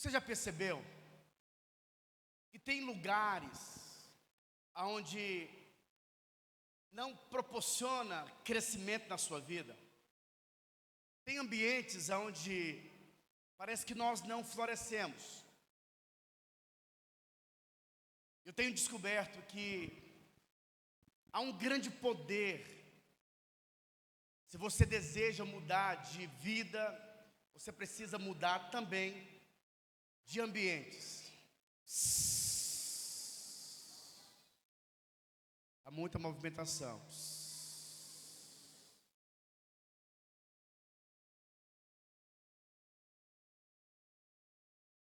Você já percebeu que tem lugares onde não proporciona crescimento na sua vida? Tem ambientes onde parece que nós não florescemos. Eu tenho descoberto que há um grande poder. Se você deseja mudar de vida, você precisa mudar também de ambientes. Há muita movimentação.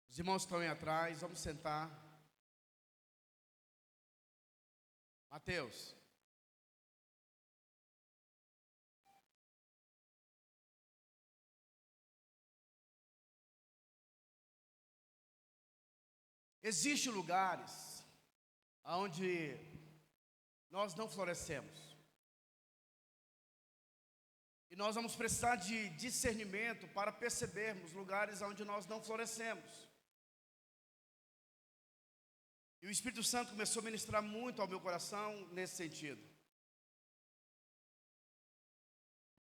Os irmãos estão aí atrás, vamos sentar. Mateus. Existem lugares onde nós não florescemos. E nós vamos precisar de discernimento para percebermos lugares onde nós não florescemos. E o Espírito Santo começou a ministrar muito ao meu coração nesse sentido.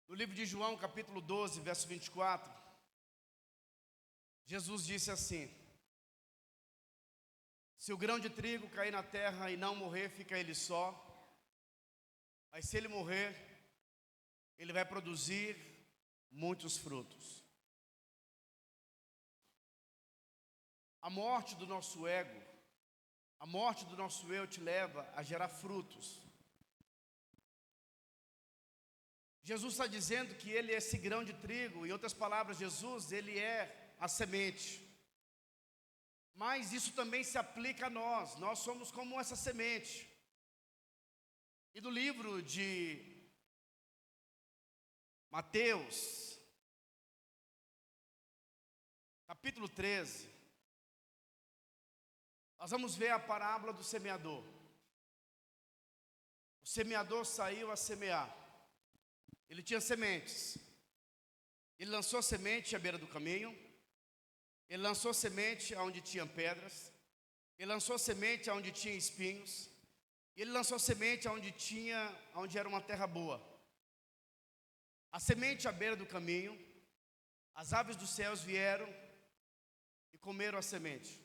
No livro de João, capítulo 12, verso 24, Jesus disse assim: se o grão de trigo cair na terra e não morrer, fica ele só. Mas se ele morrer, ele vai produzir muitos frutos. A morte do nosso ego, a morte do nosso eu te leva a gerar frutos. Jesus está dizendo que ele é esse grão de trigo. Em outras palavras, Jesus, ele é a semente. Mas isso também se aplica a nós. Nós somos como essa semente. E no livro de Mateus, capítulo 13, nós vamos ver a parábola do semeador. O semeador saiu a semear. Ele tinha sementes. Ele lançou semente à beira do caminho. Ele lançou semente onde tinha pedras. Ele lançou semente onde tinha espinhos. E ele lançou semente onde era uma terra boa. A semente à beira do caminho, as aves dos céus vieram e comeram a semente.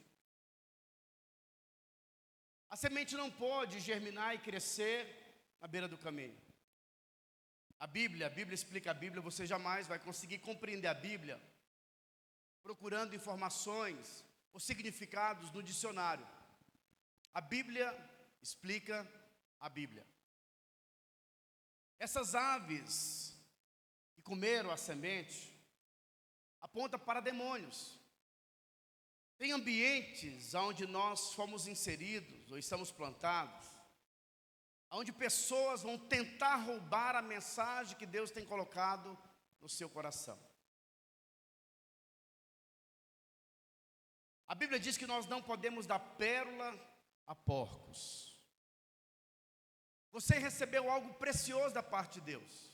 A semente não pode germinar e crescer à beira do caminho. A Bíblia explica a Bíblia. Você jamais vai conseguir compreender a Bíblia procurando informações ou significados no dicionário. A Bíblia explica a Bíblia. Essas aves que comeram a semente apontam para demônios. Tem ambientes onde nós fomos inseridos ou estamos plantados, onde pessoas vão tentar roubar a mensagem que Deus tem colocado no seu coração. A Bíblia diz que nós não podemos dar pérola a porcos. Você recebeu algo precioso da parte de Deus.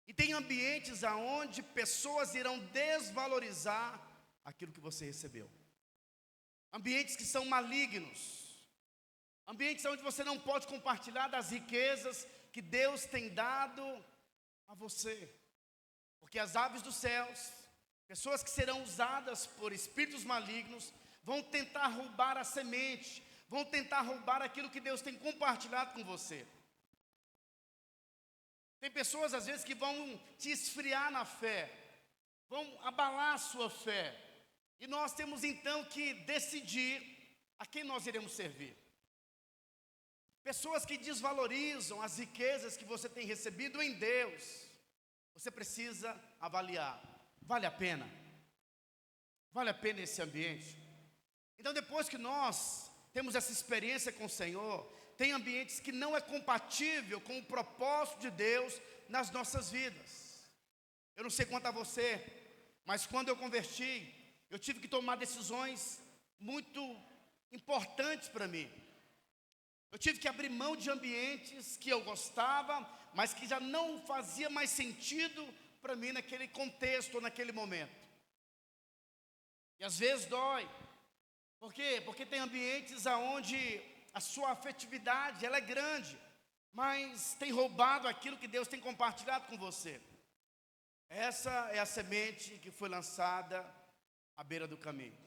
E tem ambientes onde pessoas irão desvalorizar aquilo que você recebeu. Ambientes que são malignos. Ambientes onde você não pode compartilhar das riquezas que Deus tem dado a você. Porque as aves dos céus, pessoas que serão usadas por espíritos malignos, vão tentar roubar a semente, vão tentar roubar aquilo que Deus tem compartilhado com você. Tem pessoas às vezes que vão te esfriar na fé, vão abalar a sua fé. E nós temos então que decidir a quem nós iremos servir. Pessoas que desvalorizam as riquezas que você tem recebido em Deus. Você precisa avaliar. Vale a pena? Vale a pena esse ambiente? Então, depois que nós temos essa experiência com o Senhor, tem ambientes que não é compatível com o propósito de Deus nas nossas vidas. Eu não sei quanto a você, mas quando eu converti, eu tive que tomar decisões muito importantes para mim. Eu tive que abrir mão de ambientes que eu gostava, mas que já não fazia mais sentido para mim naquele contexto, naquele momento. E às vezes dói. Por quê? Porque tem ambientes onde a sua afetividade ela é grande, mas tem roubado aquilo que Deus tem compartilhado com você. Essa é a semente que foi lançada à beira do caminho.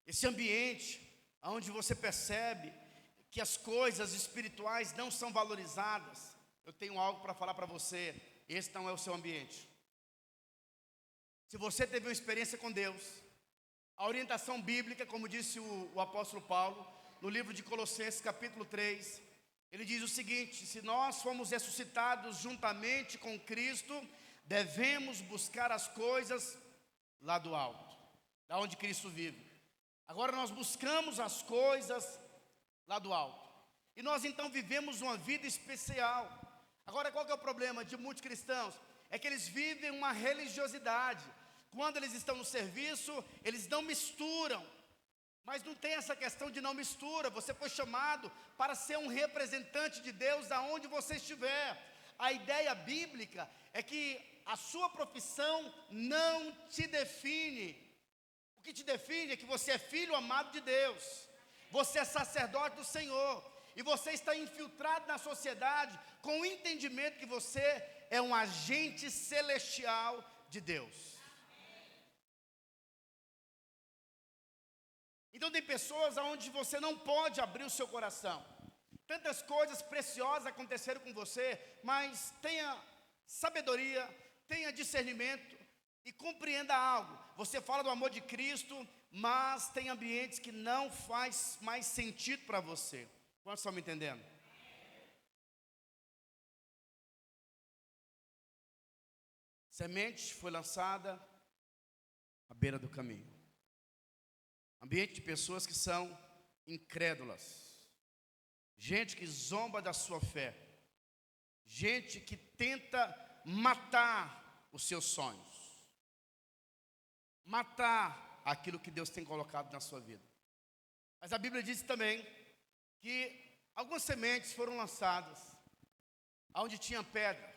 Esse ambiente onde você percebe que as coisas espirituais não são valorizadas. Eu tenho algo para falar para você. Esse não é o seu ambiente. Se você teve uma experiência com Deus, a orientação bíblica, como disse o apóstolo Paulo, no livro de Colossenses capítulo 3, ele diz o seguinte: se nós fomos ressuscitados juntamente com Cristo, devemos buscar as coisas lá do alto, da onde Cristo vive. Agora nós buscamos as coisas lá do alto. E nós então vivemos uma vida especial. Agora qual que é o problema de muitos cristãos? É que eles vivem uma religiosidade. Quando eles estão no serviço, eles não misturam. Mas não tem essa questão de não mistura. Você foi chamado para ser um representante de Deus aonde você estiver. A ideia bíblica é que a sua profissão não te define. O que te define é que você é filho amado de Deus. Você é sacerdote do Senhor. E você está infiltrado na sociedade com o entendimento que você é um agente celestial de Deus. Então tem pessoas onde você não pode abrir o seu coração. Tantas coisas preciosas aconteceram com você, mas tenha sabedoria, tenha discernimento e compreenda algo. Você fala do amor de Cristo, mas tem ambientes que não faz mais sentido para você. Quantos estão me entendendo? Semente foi lançada à beira do caminho. Ambiente de pessoas que são incrédulas. Gente que zomba da sua fé. Gente que tenta matar os seus sonhos. Matar aquilo que Deus tem colocado na sua vida. Mas a Bíblia diz também que algumas sementes foram lançadas onde tinha pedra.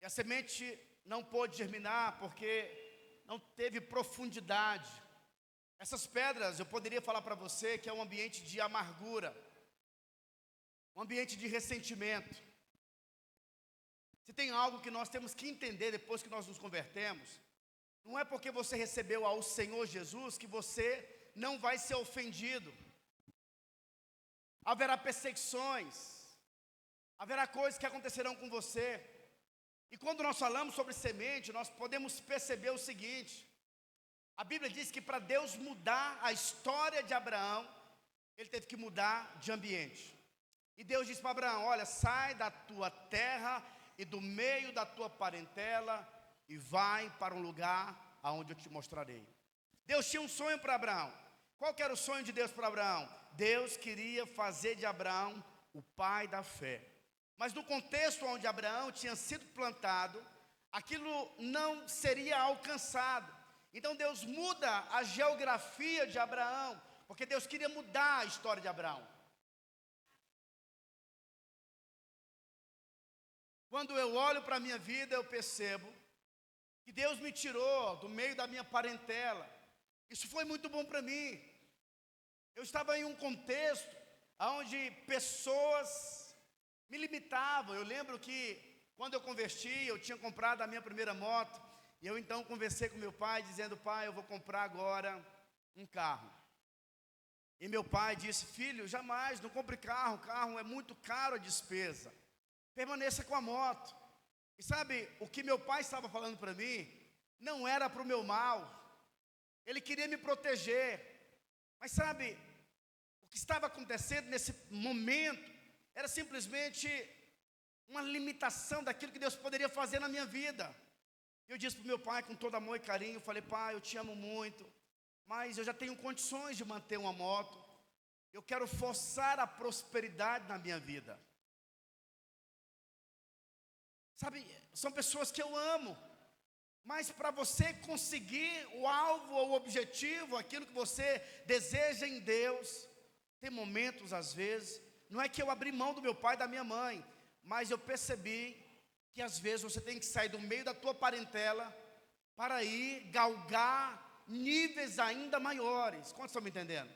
E a semente não pôde germinar porque não teve profundidade. Essas pedras, eu poderia falar para você que é um ambiente de amargura, um ambiente de ressentimento. Se tem algo que nós temos que entender depois que nós nos convertemos, não é porque você recebeu ao Senhor Jesus que você não vai ser ofendido. Haverá perseguições, haverá coisas que acontecerão com você. E quando nós falamos sobre semente, nós podemos perceber o seguinte: a Bíblia diz que para Deus mudar a história de Abraão, ele teve que mudar de ambiente. E Deus disse para Abraão: olha, sai da tua terra e do meio da tua parentela e vai para um lugar aonde eu te mostrarei. Deus tinha um sonho para Abraão. Qual que era o sonho de Deus para Abraão? Deus queria fazer de Abraão o pai da fé. Mas no contexto onde Abraão tinha sido plantado, aquilo não seria alcançado. Então Deus muda a geografia de Abraão, porque Deus queria mudar a história de Abraão. Quando eu olho para a minha vida, eu percebo que Deus me tirou do meio da minha parentela. Isso foi muito bom para mim. Eu estava em um contexto onde pessoas me limitavam. Eu lembro que quando eu converti, eu tinha comprado a minha primeira moto. E eu então conversei com meu pai, dizendo: pai, eu vou comprar agora um carro. E meu pai disse: filho, jamais, não compre carro. Carro é muito caro a despesa. Permaneça com a moto. E sabe, o que meu pai estava falando para mim, não era para o meu mal. Ele queria me proteger. Mas sabe, o que estava acontecendo nesse momento, era simplesmente uma limitação daquilo que Deus poderia fazer na minha vida. Eu disse para o meu pai com todo amor e carinho, falei: pai, eu te amo muito, mas eu já tenho condições de manter uma moto. Eu quero forçar a prosperidade na minha vida. Sabe, são pessoas que eu amo, mas para você conseguir o alvo ou o objetivo, aquilo que você deseja em Deus, tem momentos às vezes, não é que eu abri mão do meu pai e da minha mãe, mas eu percebi que às vezes você tem que sair do meio da tua parentela para ir galgar níveis ainda maiores. Quantos estão me entendendo?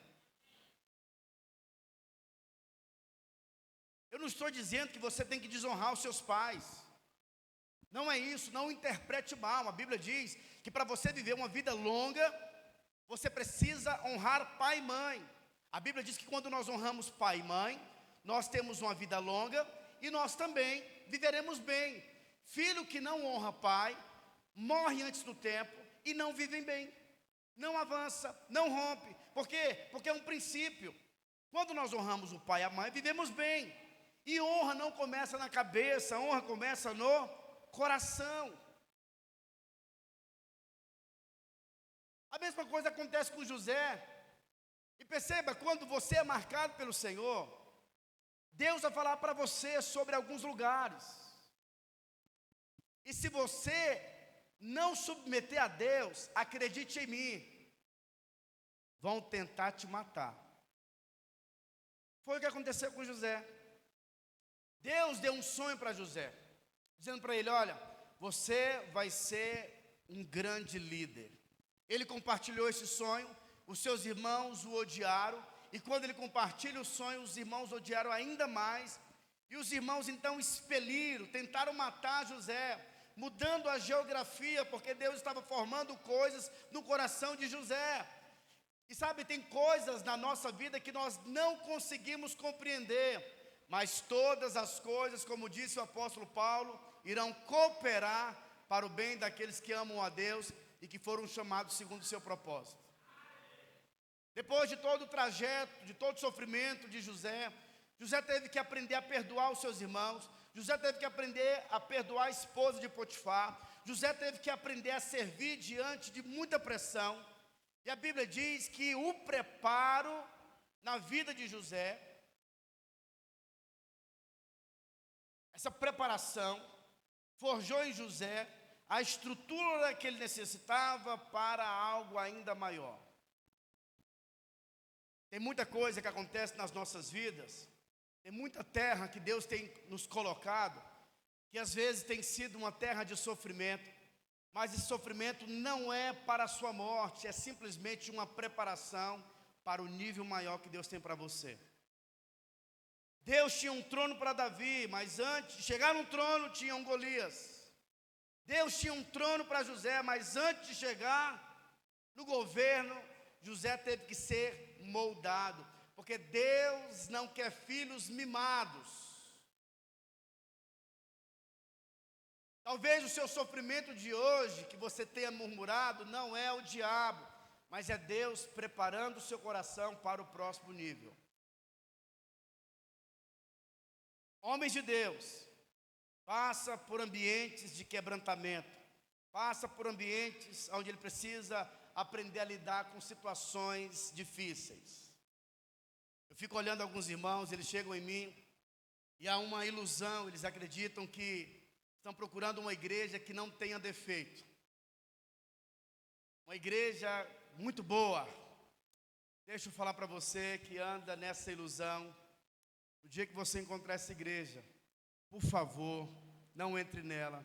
Eu não estou dizendo que você tem que desonrar os seus pais. Não é isso, não interprete mal. A Bíblia diz que para você viver uma vida longa, você precisa honrar pai e mãe. A Bíblia diz que quando nós honramos pai e mãe, nós temos uma vida longa e nós também viveremos bem. Filho que não honra pai, morre antes do tempo e não vivem bem. Não avança, não rompe. Por quê? Porque é um princípio. Quando nós honramos o pai e a mãe, vivemos bem. E honra não começa na cabeça, honra começa no coração. A mesma coisa acontece com José. E perceba, quando você é marcado pelo Senhor, Deus vai falar para você sobre alguns lugares. E se você não submeter a Deus, acredite em mim, vão tentar te matar. Foi o que aconteceu com José. Deus deu um sonho para José, dizendo para ele: olha, você vai ser um grande líder. Ele compartilhou esse sonho, os seus irmãos o odiaram, e quando ele compartilha o sonho, os irmãos odiaram ainda mais, e os irmãos então expeliram, tentaram matar José, mudando a geografia, porque Deus estava formando coisas no coração de José. E sabe, tem coisas na nossa vida que nós não conseguimos compreender, mas todas as coisas, como disse o apóstolo Paulo, irão cooperar para o bem daqueles que amam a Deus e que foram chamados segundo o seu propósito. Depois de todo o trajeto, de todo o sofrimento de José, José teve que aprender a perdoar os seus irmãos, José teve que aprender a perdoar a esposa de Potifar, José teve que aprender a servir diante de muita pressão. E a Bíblia diz que o preparo na vida de José, essa preparação forjou em José a estrutura que ele necessitava para algo ainda maior. Tem muita coisa que acontece nas nossas vidas, tem muita terra que Deus tem nos colocado, que às vezes tem sido uma terra de sofrimento, mas esse sofrimento não é para a sua morte, é simplesmente uma preparação para o nível maior que Deus tem para você. Deus tinha um trono para Davi, mas antes de chegar no trono tinha um Golias. Deus tinha um trono para José, mas antes de chegar no governo, José teve que ser moldado, porque Deus não quer filhos mimados. Talvez o seu sofrimento de hoje, que você tenha murmurado, não é o diabo, mas é Deus preparando o seu coração para o próximo nível. Homens de Deus, passa por ambientes de quebrantamento, passa por ambientes onde ele precisa aprender a lidar com situações difíceis. Eu fico olhando alguns irmãos, eles chegam em mim e há uma ilusão, eles acreditam que estão procurando uma igreja que não tenha defeito, uma igreja muito boa. Deixa eu falar para você que anda nessa ilusão. No dia que você encontrar essa igreja, por favor, não entre nela,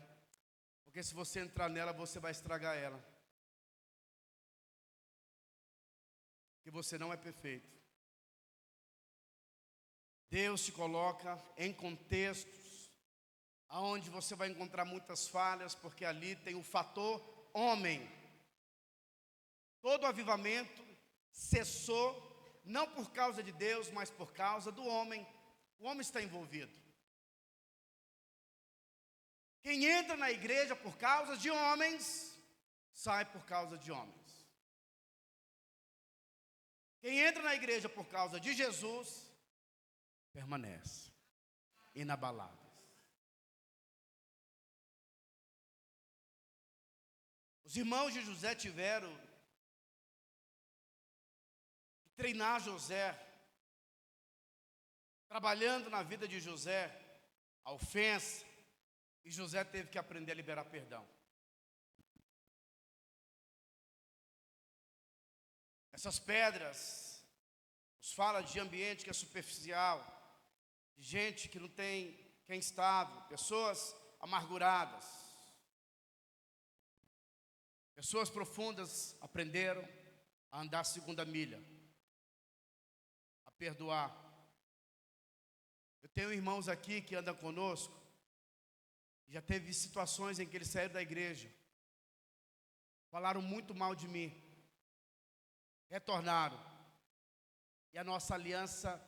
porque se você entrar nela, você vai estragar ela, porque você não é perfeito. Deus te coloca em contextos aonde você vai encontrar muitas falhas, porque ali tem o fator homem. Todo avivamento cessou, não por causa de Deus, mas por causa do homem. O homem está envolvido. Quem entra na igreja por causa de homens, sai por causa de homens. Quem entra na igreja por causa de Jesus, permanece inabaláveis. Os irmãos de José tiveram que treinar José, trabalhando na vida de José, a ofensa, e José teve que aprender a liberar perdão. Essas pedras nos fala de ambiente que é superficial, de gente que não tem, que é instável, pessoas amarguradas. Pessoas profundas aprenderam a andar a segunda milha, a perdoar. Eu tenho irmãos aqui que andam conosco, já teve situações em que eles saíram da igreja, falaram muito mal de mim, retornaram, e a nossa aliança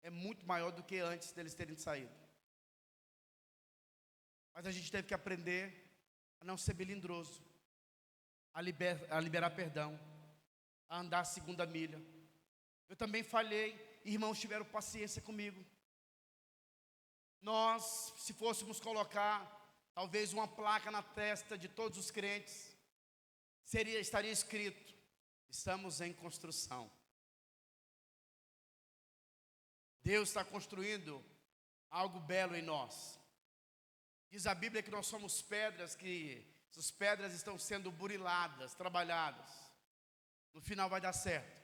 é muito maior do que antes deles terem saído. Mas a gente teve que aprender a não ser melindroso, a liberar perdão, a andar a segunda milha. Eu também falhei, irmãos tiveram paciência comigo. Nós, se fôssemos colocar talvez uma placa na testa de todos os crentes, estaria escrito: estamos em construção. Deus está construindo algo belo em nós. Diz a Bíblia que nós somos pedras, que essas pedras estão sendo buriladas, trabalhadas. No final vai dar certo.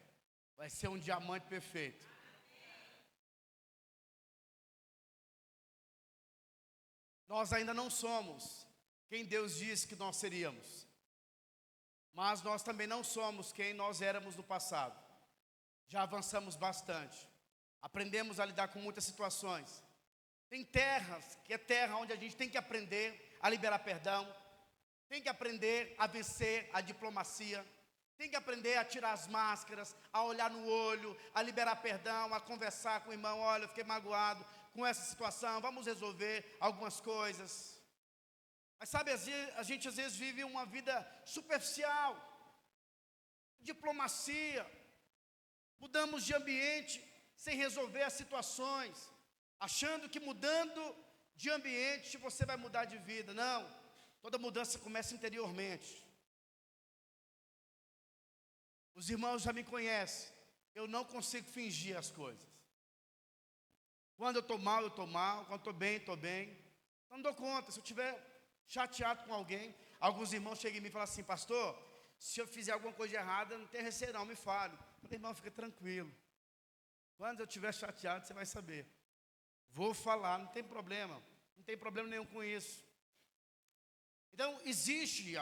Vai ser um diamante perfeito. Nós ainda não somos quem Deus disse que nós seríamos. Mas nós também não somos quem nós éramos no passado. Já avançamos bastante. Aprendemos a lidar com muitas situações. Tem terras, que é terra onde a gente tem que aprender a liberar perdão, tem que aprender a vencer a diplomacia, tem que aprender a tirar as máscaras, a olhar no olho, a liberar perdão, a conversar com o irmão: olha, eu fiquei magoado com essa situação, vamos resolver algumas coisas. Mas sabe, a gente às vezes vive uma vida superficial, diplomacia, mudamos de ambiente sem resolver as situações, achando que mudando de ambiente você vai mudar de vida. Não, toda mudança começa interiormente. Os irmãos já me conhecem, eu não consigo fingir as coisas. Quando eu estou mal, quando estou bem. Não dou conta. Se eu estiver chateado com alguém, alguns irmãos chegam em mim e falam assim: pastor, se eu fizer alguma coisa errada, não tem receio não, me fale. Eu falei: irmão, fica tranquilo. Quando eu estiver chateado, você vai saber. Vou falar, não tem problema nenhum com isso. Então, existe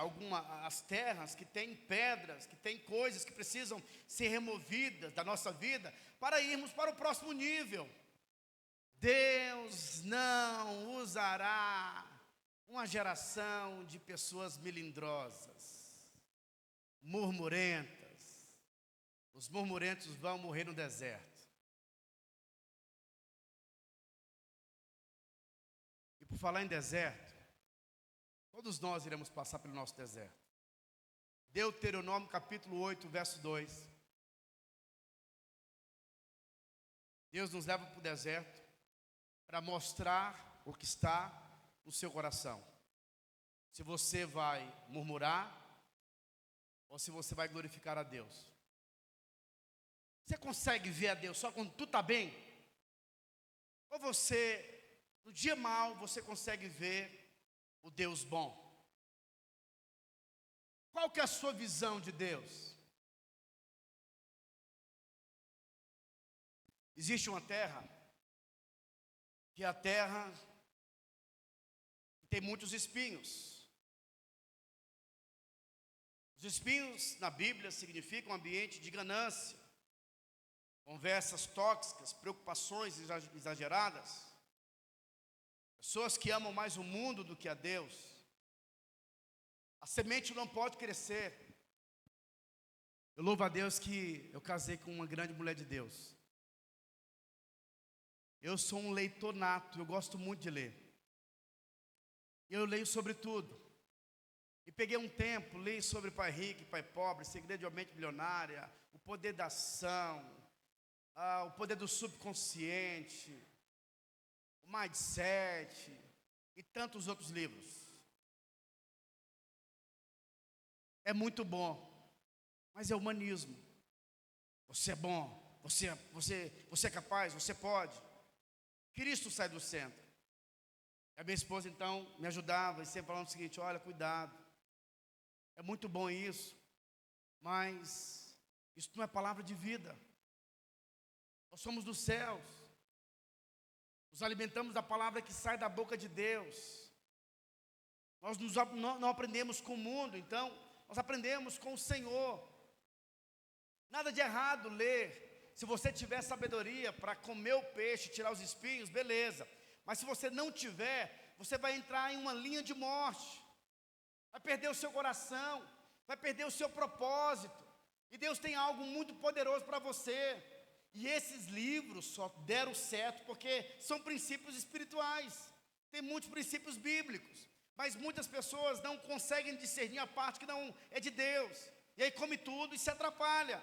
as terras que têm pedras, que têm coisas que precisam ser removidas da nossa vida para irmos para o próximo nível. Deus não usará uma geração de pessoas melindrosas, murmurentas. Os murmurentos vão morrer no deserto. E por falar em deserto, todos nós iremos passar pelo nosso deserto. Deuteronômio capítulo 8, verso 2. Deus nos leva para o deserto para mostrar o que está no seu coração. Se você vai murmurar ou se você vai glorificar a Deus. Você consegue ver a Deus só quando tudo está bem? Ou você, no dia mau, você consegue ver o Deus bom? Qual que é a sua visão de Deus? Existe uma terra, que é a terra que tem muitos espinhos. Os espinhos na Bíblia significam um ambiente de ganância, conversas tóxicas, preocupações exageradas, pessoas que amam mais o mundo do que a Deus. A semente não pode crescer. Eu louvo a Deus que eu casei com uma grande mulher de Deus. Eu sou um leitor nato, eu gosto muito de ler. Eu leio sobre tudo. E peguei um tempo, li sobre pai rico e pai pobre, segredo de uma mente milionária, o poder da ação, o poder do subconsciente, o mindset e tantos outros livros. É muito bom, mas é humanismo. Você é bom, você é capaz, você pode. Cristo sai do centro. A minha esposa então me ajudava e sempre falando o seguinte: olha, cuidado, é muito bom isso, mas isso não é palavra de vida. Nós somos dos céus, nos alimentamos da palavra que sai da boca de Deus. Nós não aprendemos com o mundo, então nós aprendemos com o Senhor. Nada de errado ler. Se você tiver sabedoria para comer o peixe, tirar os espinhos, beleza. Mas se você não tiver, você vai entrar em uma linha de morte. Vai perder o seu coração, vai perder o seu propósito. E Deus tem algo muito poderoso para você. E esses livros só deram certo porque são princípios espirituais. Tem muitos princípios bíblicos, mas muitas pessoas não conseguem discernir a parte que não é de Deus. E aí come tudo e se atrapalha.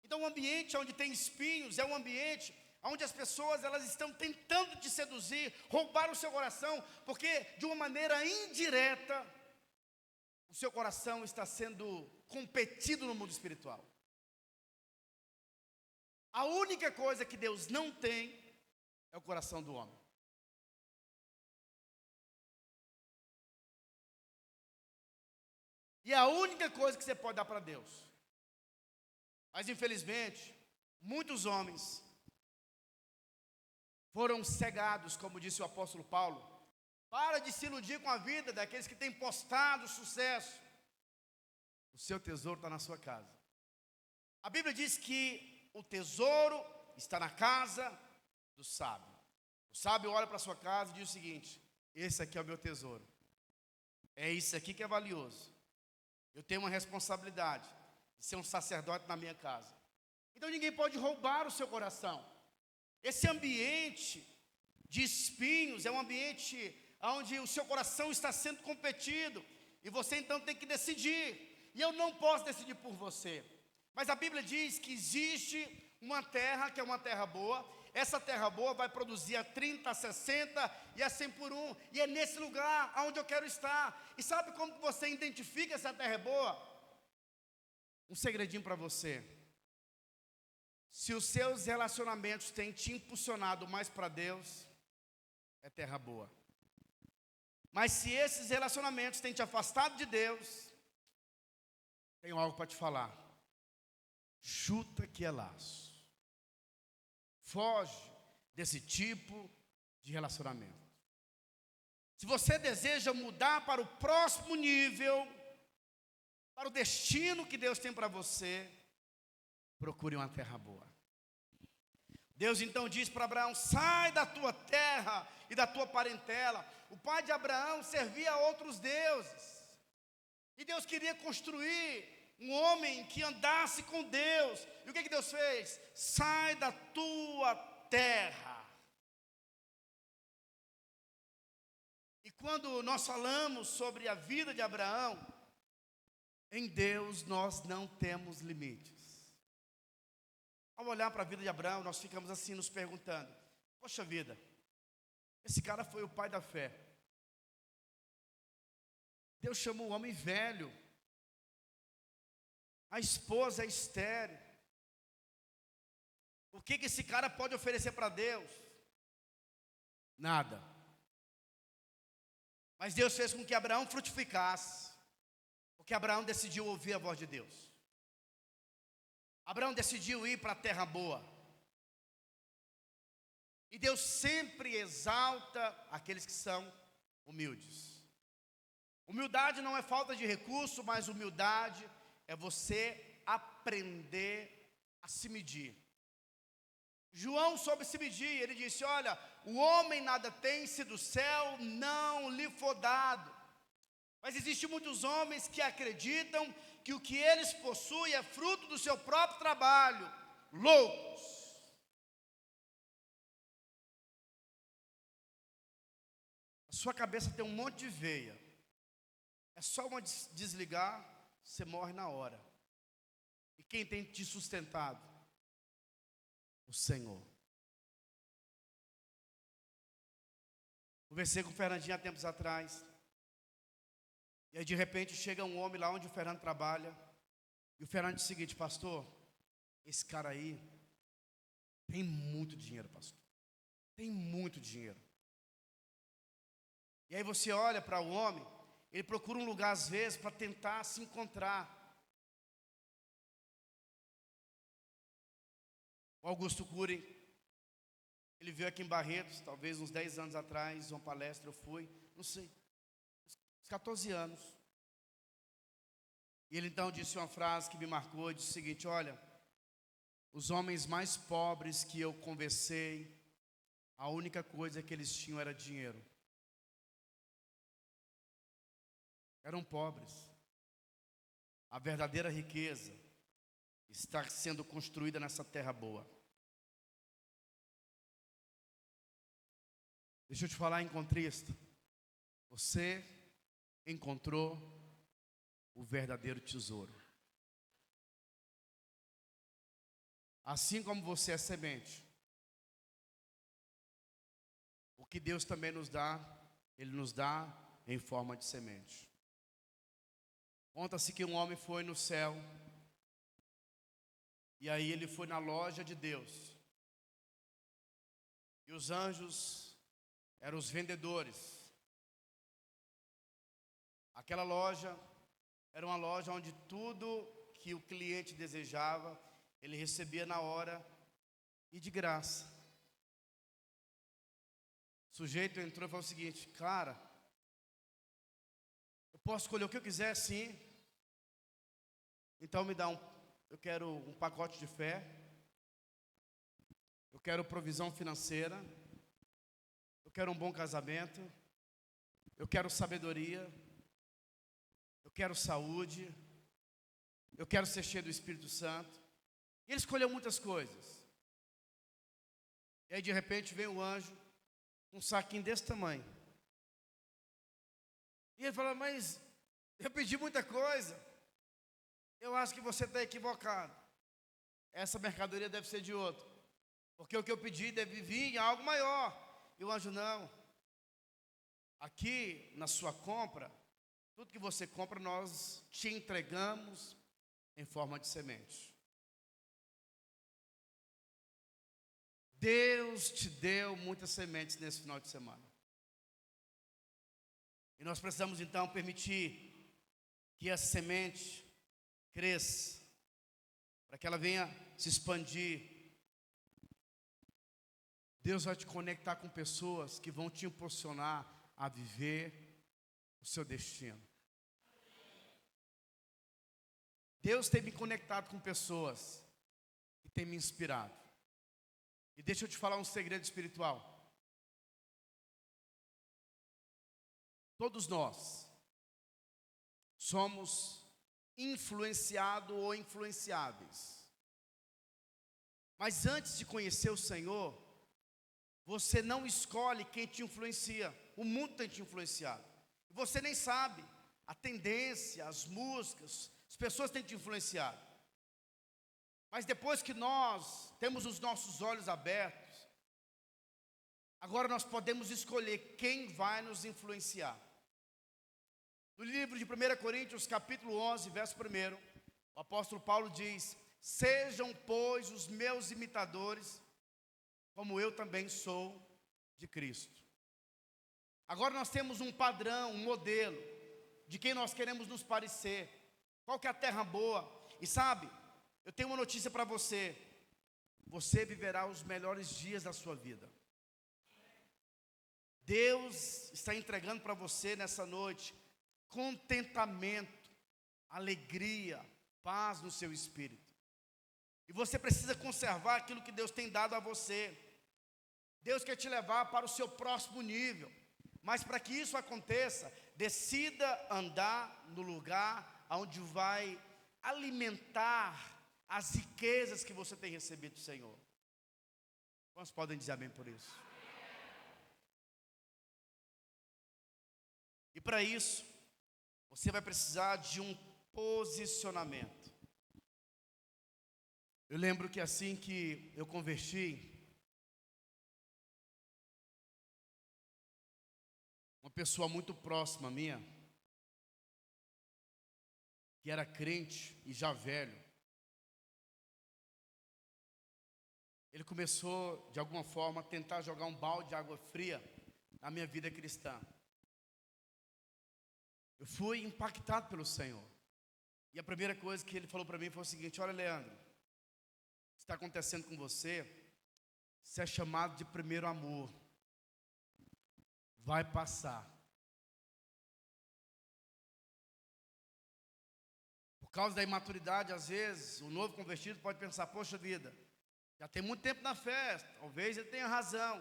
Então o ambiente onde tem espinhos é um ambiente onde as pessoas elas estão tentando te seduzir, roubar o seu coração, porque de uma maneira indireta o seu coração está sendo competido no mundo espiritual. A única coisa que Deus não tem é o coração do homem. E é a única coisa que você pode dar para Deus. Mas infelizmente, muitos homens foram cegados, como disse o apóstolo Paulo. Para de se iludir com a vida daqueles que têm postado sucesso. O seu tesouro está na sua casa. A Bíblia diz que o tesouro está na casa do sábio. O sábio olha para a sua casa e diz o seguinte: esse aqui é o meu tesouro. É isso aqui que é valioso. Eu tenho uma responsabilidade de ser um sacerdote na minha casa. Então ninguém pode roubar o seu coração. Esse ambiente de espinhos é um ambiente onde o seu coração está sendo competido. E você então tem que decidir. E eu não posso decidir por você. Mas a Bíblia diz que existe uma terra que é uma terra boa. Essa terra boa vai produzir a 30, a 60 e a 100 por um. E é nesse lugar onde eu quero estar. E sabe como você identifica se a terra é boa? Um segredinho para você. Se os seus relacionamentos têm te impulsionado mais para Deus, é terra boa. Mas se esses relacionamentos têm te afastado de Deus, tenho algo para te falar. Chuta que é laço. Foge desse tipo de relacionamento. Se você deseja mudar para o próximo nível, para o destino que Deus tem para você, procure uma terra boa. Deus então diz para Abraão: sai da tua terra e da tua parentela. O pai de Abraão servia a outros deuses. E Deus queria construir um homem que andasse com Deus. E o que Deus fez? Sai da tua terra. E quando nós falamos sobre a vida de Abraão, em Deus nós não temos limites. Ao olhar para a vida de Abraão, nós ficamos assim nos perguntando: poxa vida, esse cara foi o pai da fé. Deus chamou o homem velho. A esposa é estéril. O que esse cara pode oferecer para Deus? Nada. Mas Deus fez com que Abraão frutificasse, porque Abraão decidiu ouvir a voz de Deus. Abraão decidiu ir para a terra boa. E Deus sempre exalta aqueles que são humildes. Humildade não é falta de recurso, mas humildade é você aprender a se medir. João soube se medir. Ele disse: olha, o homem nada tem se do céu não lhe for dado. Mas existem muitos homens que acreditam que o que eles possuem é fruto do seu próprio trabalho. Loucos. A sua cabeça tem um monte de veia. É só uma desligar, você morre na hora. E quem tem te sustentado? O Senhor. Conversei com o Fernandinho há tempos atrás. E aí de repente chega um homem lá onde o Fernando trabalha. E o Fernando diz o seguinte: pastor, esse cara aí tem muito dinheiro, pastor. Tem muito dinheiro. E aí você olha para o homem, ele procura um lugar às vezes para tentar se encontrar. O Augusto Cury, ele veio aqui em Barretos, talvez uns 10 anos atrás, uma palestra, eu fui, não sei, uns 14 anos. E ele então disse uma frase que me marcou, e disse o seguinte: olha, os homens mais pobres que eu conversei, a única coisa que eles tinham era dinheiro. Eram pobres. A verdadeira riqueza está sendo construída nessa terra boa. Deixa eu te falar em contexto. Você encontrou o verdadeiro tesouro. Assim como você é semente, o que Deus também nos dá, Ele nos dá em forma de semente. Conta-se que um homem foi no céu, e aí ele foi na loja de Deus, e os anjos eram os vendedores. Aquela loja era uma loja onde tudo que o cliente desejava, ele recebia na hora e de graça. O sujeito entrou e falou o seguinte: cara, eu posso escolher o que eu quiser, sim. Então eu quero um pacote de fé, eu quero provisão financeira, eu quero um bom casamento, eu quero sabedoria, eu quero saúde, eu quero ser cheio do Espírito Santo. E ele escolheu muitas coisas. E aí de repente vem o anjo, um saquinho desse tamanho. E ele fala: mas eu pedi muita coisa. Eu acho que você está equivocado. Essa mercadoria deve ser de outro. Porque o que eu pedi deve vir em algo maior. E o anjo: não. Aqui na sua compra, tudo que você compra nós te entregamos em forma de semente. Deus te deu muitas sementes nesse final de semana. E nós precisamos então permitir que essa semente cresça, para que ela venha se expandir. Deus vai te conectar com pessoas que vão te impulsionar a viver o seu destino. Deus tem me conectado com pessoas que tem me inspirado. E deixa eu te falar um segredo espiritual. Todos nós somos influenciados ou influenciáveis. Mas antes de conhecer o Senhor, você não escolhe quem te influencia. O mundo tem te influenciado. Você nem sabe. A tendência, as músicas, as pessoas têm te influenciado. Mas depois que nós temos os nossos olhos abertos, agora nós podemos escolher quem vai nos influenciar. No livro de 1 Coríntios, capítulo 11, verso 1, o apóstolo Paulo diz: sejam, pois, os meus imitadores, como eu também sou de Cristo. Agora nós temos um padrão, um modelo, de quem nós queremos nos parecer. Qual que é a terra boa? E sabe, eu tenho uma notícia para você. Você viverá os melhores dias da sua vida. Deus está entregando para você nessa noite contentamento, alegria, paz no seu espírito. E você precisa conservar aquilo que Deus tem dado a você. Deus quer te levar para o seu próximo nível. Mas para que isso aconteça, decida andar no lugar onde vai alimentar as riquezas que você tem recebido do Senhor. Quantos podem dizer amém por isso? E para isso, você vai precisar de um posicionamento. Eu lembro que assim que eu converti, uma pessoa muito próxima minha, que era crente e já velho, ele começou, de alguma forma, a tentar jogar um balde de água fria na minha vida cristã. Eu fui impactado pelo Senhor. E a primeira coisa que ele falou para mim foi o seguinte: olha, Leandro, o que está acontecendo com você, você é chamado de primeiro amor. Vai passar. causa da imaturidade, às vezes, o novo convertido pode pensar, poxa vida, já tem muito tempo na fé, talvez ele tenha razão.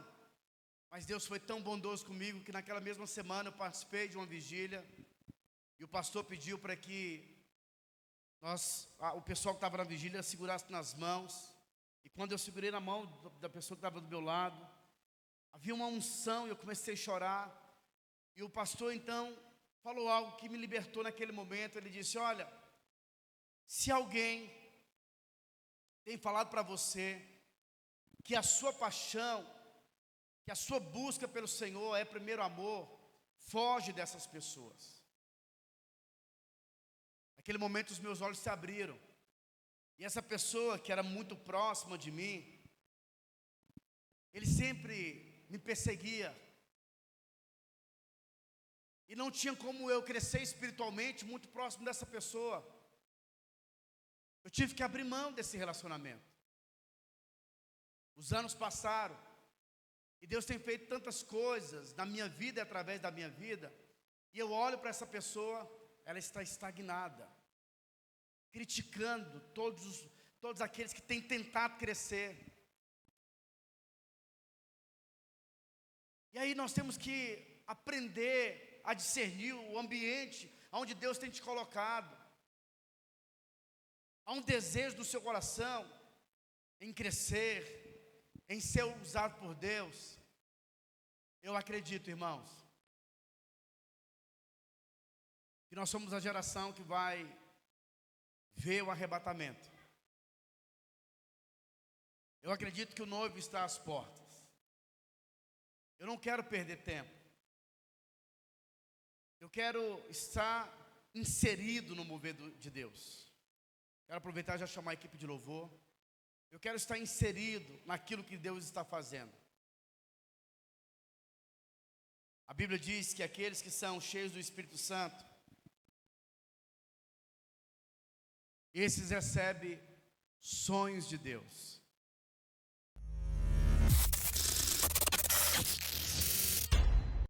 Mas Deus foi tão bondoso comigo que naquela mesma semana eu participei de uma vigília e o pastor pediu para que o pessoal que estava na vigília segurasse nas mãos. E quando eu segurei na mão da pessoa que estava do meu lado, havia uma unção e eu comecei a chorar. E o pastor então falou algo que me libertou naquele momento. Ele disse, olha, se alguém tem falado para você que a sua paixão, que a sua busca pelo Senhor é primeiro amor, foge dessas pessoas. Naquele momento os meus olhos se abriram. E essa pessoa que era muito próxima de mim, ele sempre me perseguia. E não tinha como eu crescer espiritualmente muito próximo dessa pessoa. Eu tive que abrir mão desse relacionamento. Os anos passaram. E Deus tem feito tantas coisas na minha vida e através da minha vida. E eu olho para essa pessoa, ela está estagnada. Criticando todos aqueles que têm tentado crescer. E aí nós temos que aprender a discernir o ambiente onde Deus tem te colocado. Há um desejo do seu coração em crescer, em ser usado por Deus. Eu acredito, irmãos, que nós somos a geração que vai ver o arrebatamento. Eu acredito que o noivo está às portas. Eu não quero perder tempo. Eu quero estar inserido no mover de Deus. Quero aproveitar e já chamar a equipe de louvor. Eu quero estar inserido naquilo que Deus está fazendo. A Bíblia diz que aqueles que são cheios do Espírito Santo, esses recebem sonhos de Deus.